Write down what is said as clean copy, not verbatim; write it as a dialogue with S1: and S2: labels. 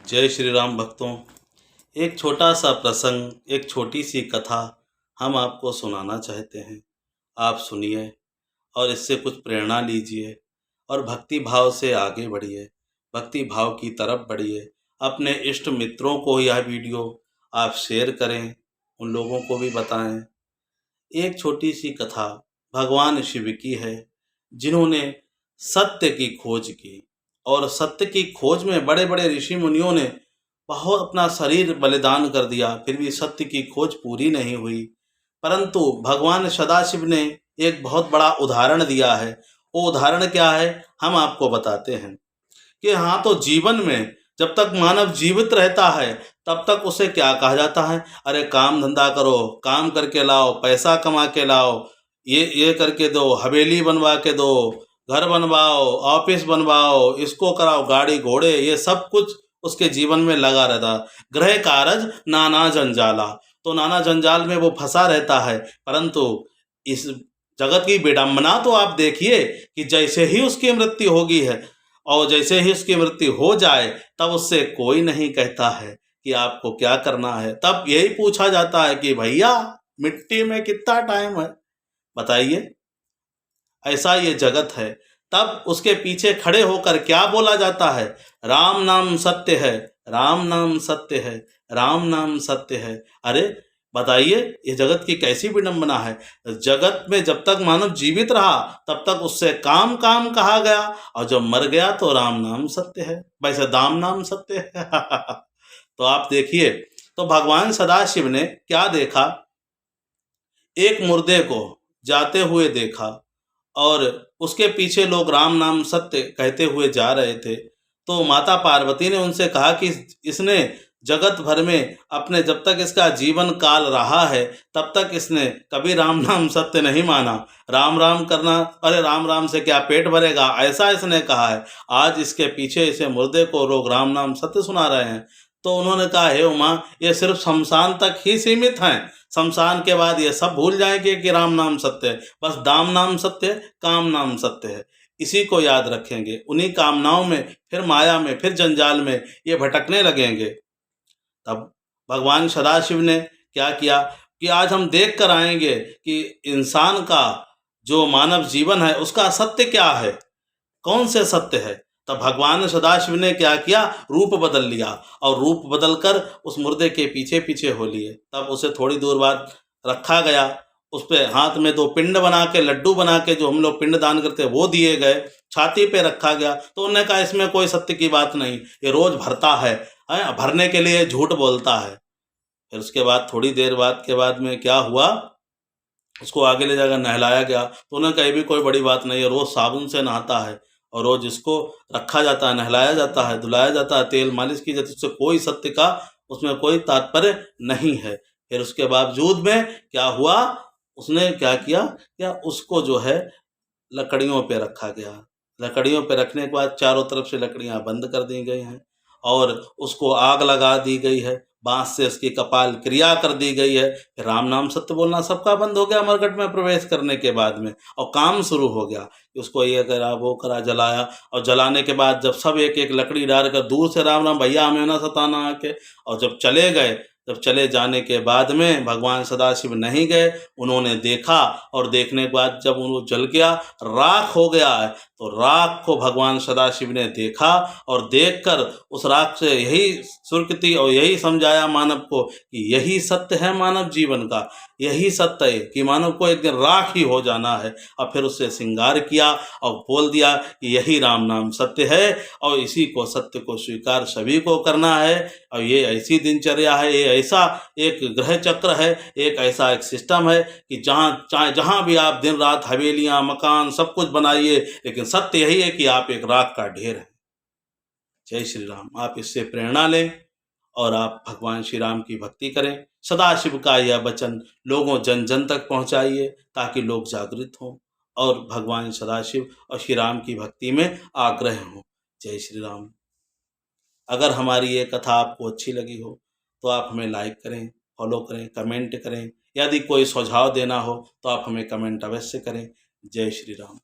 S1: जय श्री राम भक्तों। एक छोटा सा प्रसंग, एक छोटी सी कथा हम आपको सुनाना चाहते हैं। आप सुनिए और इससे कुछ प्रेरणा लीजिए और भक्ति भाव से आगे बढ़िए, भक्ति भाव की तरफ बढ़िए। अपने इष्ट मित्रों को यह वीडियो आप शेयर करें, उन लोगों को भी बताएं। एक छोटी सी कथा भगवान शिव की है, जिन्होंने सत्य की खोज की और सत्य की खोज में बड़े बड़े ऋषि मुनियों ने बहुत अपना शरीर बलिदान कर दिया, फिर भी सत्य की खोज पूरी नहीं हुई। परंतु भगवान सदाशिव ने एक बहुत बड़ा उदाहरण दिया है। वो उदाहरण क्या है, हम आपको बताते हैं कि हाँ, तो जीवन में जब तक मानव जीवित रहता है तब तक उसे क्या कहा जाता है, अरे काम धंधा करो, काम करके लाओ, पैसा कमा के लाओ, ये करके दो, हवेली बनवा के दो, घर बनवाओ, ऑफिस बनवाओ, इसको कराओ, गाड़ी घोड़े, ये सब कुछ उसके जीवन में लगा रहता। गृह कारज नाना जंजाला, तो नाना जंजाल में वो फंसा रहता है। परंतु इस जगत की विडंबना तो आप देखिए कि जैसे ही उसकी मृत्यु होगी है और जैसे ही उसकी मृत्यु हो जाए तब उससे कोई नहीं कहता है कि आपको क्या करना है। तब यही पूछा जाता है कि भैया मिट्टी में कितना टाइम है, बताइए। ऐसा ये जगत है। तब उसके पीछे खड़े होकर क्या बोला जाता है, राम नाम सत्य है, राम नाम सत्य है, राम नाम सत्य है। अरे बताइए, ये जगत की कैसी विडंबना है। जगत में जब तक मानव जीवित रहा तब तक उससे काम काम कहा गया, और जब मर गया तो राम नाम सत्य है, वैसे दाम नाम सत्य है। तो आप देखिए, तो भगवान सदाशिव ने क्या देखा, एक मुर्दे को जाते हुए देखा और उसके पीछे लोग राम नाम सत्य कहते हुए जा रहे थे। तो माता पार्वती ने उनसे कहा कि इसने जगत भर में अपने, जब तक इसका जीवन काल रहा है तब तक इसने कभी राम नाम सत्य नहीं माना। राम राम करना, अरे राम राम से क्या पेट भरेगा, ऐसा इसने कहा है। आज इसके पीछे इसे मुर्दे को लोग राम नाम सत्य सुना रहे हैं। तो उन्होंने कहा, हे उमा, ये सिर्फ शमशान तक ही सीमित हैं, शमशान के बाद ये सब भूल जाएंगे कि राम नाम सत्य है। बस दाम नाम सत्य है, काम नाम सत्य है, इसी को याद रखेंगे। उन्हीं कामनाओं में, फिर माया में, फिर जंजाल में ये भटकने लगेंगे। तब भगवान सदाशिव ने क्या किया कि आज हम देख कर आएंगे कि इंसान का जो मानव जीवन है उसका सत्य क्या है, कौन से सत्य है। तब भगवान सदाशिव ने क्या किया, रूप बदल लिया और रूप बदलकर उस मुर्दे के पीछे पीछे हो लिए। तब उसे थोड़ी दूर बाद रखा गया, उस पे हाथ में 2 पिंड बना के, लड्डू बना के, जो हम लोग पिंड दान करते हैं वो दिए गए, छाती पे रखा गया। तो उन्होंने कहा इसमें कोई सत्य की बात नहीं, ये रोज भरता है, भरने के लिए झूठ बोलता है। फिर उसके बाद थोड़ी देर बाद के बाद में क्या हुआ, उसको आगे ले जाकर नहलाया गया। तो उन्होंने कहा भी कोई बड़ी बात नहीं है, रोज़ साबुन से नहाता है और रोज़ इसको रखा जाता है, नहलाया जाता है, धुलाया जाता है, तेल मालिश की जाती है, उससे कोई सत्य का उसमें कोई तात्पर्य नहीं है। फिर उसके बावजूद में क्या हुआ, उसने क्या किया, क्या उसको जो है लकड़ियों पे रखा गया। लकड़ियों पे रखने के बाद चारों तरफ से लकड़ियां बंद कर दी गई हैं और उसको आग लगा दी गई है, बांस से उसकी कपाल क्रिया कर दी गई है। फिर राम नाम सत्य बोलना सबका बंद हो गया अमरगढ़ में प्रवेश करने के बाद में, और काम शुरू हो गया कि उसको ये करा, वो करा, जलाया। और जलाने के बाद जब सब एक एक लकड़ी डालकर दूर से राम राम भैया हमें ना सताना आके, और जब चले गए, जब चले जाने के बाद में भगवान सदाशिव नहीं गए, उन्होंने देखा और देखने के बाद जब वो जल गया, राख हो गया है, तो राख को भगवान सदाशिव ने देखा और देखकर उस राख से यही सुर्खती और यही समझाया मानव को कि यही सत्य है मानव जीवन का, यही सत्य है कि मानव को एक दिन राख ही हो जाना है। और फिर उससे श्रृंगार किया और बोल दिया कि यही राम नाम सत्य है और इसी को, सत्य को स्वीकार सभी को करना है। और ये ऐसी दिनचर्या है, ये ऐसा एक ग्रह चक्र है, एक ऐसा एक सिस्टम है कि जहाँ भी आप दिन रात हवेलियाँ, मकान, सब कुछ बनाइए, लेकिन सत्य यही है कि आप एक राख का ढेर हैं। जय श्री राम। आप इससे प्रेरणा लें और आप भगवान श्री राम की भक्ति करें। सदाशिव का यह वचन लोगों जन जन तक पहुंचाइए ताकि लोग जागृत हों और भगवान सदाशिव और श्री राम की भक्ति में आग्रह हों। जय श्री राम। अगर हमारी ये कथा आपको अच्छी लगी हो तो आप हमें लाइक करें, फॉलो करें, कमेंट करें। यदि कोई सुझाव देना हो तो आप हमें कमेंट अवश्य करें। जय श्री राम।